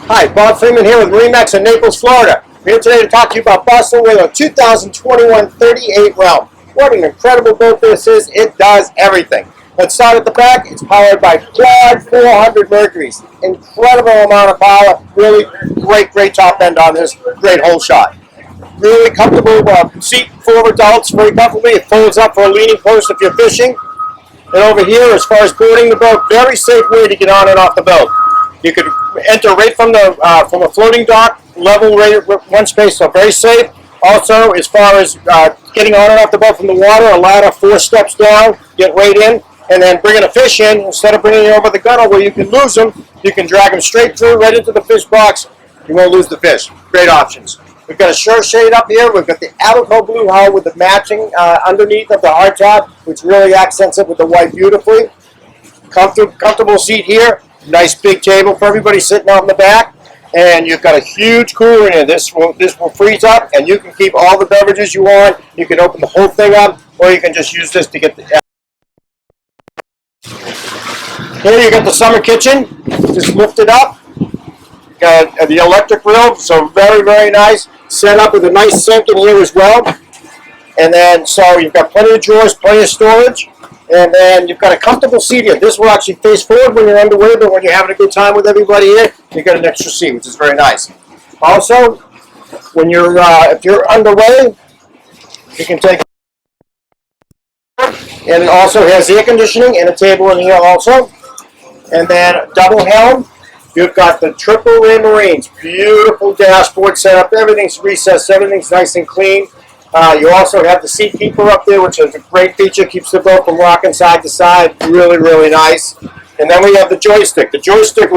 Hi, Bob Freeman here with MarineMax in Naples, Florida. We're here today to talk to you about Boston with a 2021 38 Realm. What an incredible boat this is. It does everything. Let's start at the back. It's powered by quad 400 Mercuries. Incredible amount of power. Really great top end on this. Great hole shot. Really comfortable seat for adults. Very comfortably. It folds up for a leaning post if you're fishing. And over here, as far as boarding the boat, very safe way to get on and off the boat. You could enter right from a floating dock, level right one space, so very safe. Also, as far as getting on and off the boat from the water, a ladder 4 steps down, get right in, and then bringing a fish in, instead of bringing it over the gunnel where you can lose them, you can drag them straight through, right into the fish box. You won't lose the fish. Great options. We've got a sure shade up here. We've got the Abaco blue hull with the matching underneath of the hardtop, which really accents it with the white beautifully. Comfortable seat here. Nice big table for everybody sitting out in the back, and you've got a huge cooler in here. This will freeze up, and you can keep all the beverages you want. You can open the whole thing up, or you can just use this to get the. Here you got the summer kitchen, just lift it up. Got the electric grill, so very nice. Set up with a nice sink in here as well, and then so you've got plenty of drawers, plenty of storage. And then you've got a comfortable seat here. This will actually face forward when you're underway, but when you're having a good time with everybody here, you've got an extra seat, which is very nice. Also, when you're if you're underway, you can take. And it also has air conditioning and a table in here also. And then double helm. You've got the triple ray Marines. Beautiful dashboard setup. Everything's recessed. Everything's nice and clean. You also have the seat keeper up there, which is a great feature. Keeps the boat from rocking side to side. Really nice. And then we have the joystick. The joystick,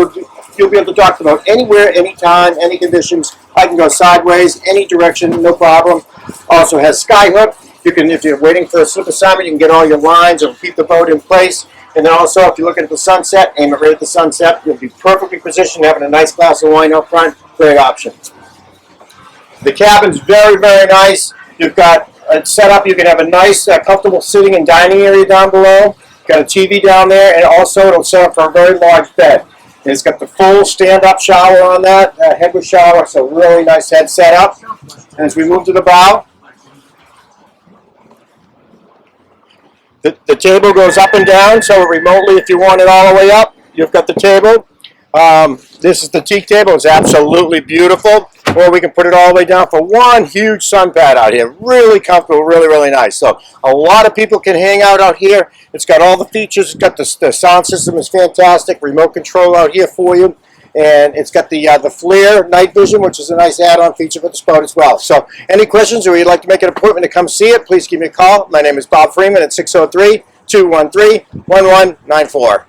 you'll be able to dock the boat anywhere, anytime, any conditions. I can go sideways, any direction, no problem. Also has skyhook. You can, if you're waiting for a slip assignment, you can get all your lines and keep the boat in place. And then also, if you're looking at the sunset, aim it right at the sunset. You'll be perfectly positioned, having a nice glass of wine up front. Great option. The cabin's very nice. You've got it set up. You can have a nice, comfortable sitting and dining area down below. Got a TV down there, and also it'll set up for a very large bed. And it's got the full stand-up shower on that, headless shower, so really nice head setup. And as we move to the bow, the table goes up and down, so remotely, if you want it all the way up, you've got the table. This is the Teak Table. It's absolutely beautiful. Or we can put it all the way down for one huge sun pad out here. Really comfortable, really nice. So a lot of people can hang out here. It's got all the features. It's got the sound system is fantastic. Remote control out here for you. And it's got the FLIR night vision, which is a nice add-on feature for this boat as well. So any questions or you'd like to make an appointment to come see it, please give me a call. My name is Bob Freeman at 603-213-1194.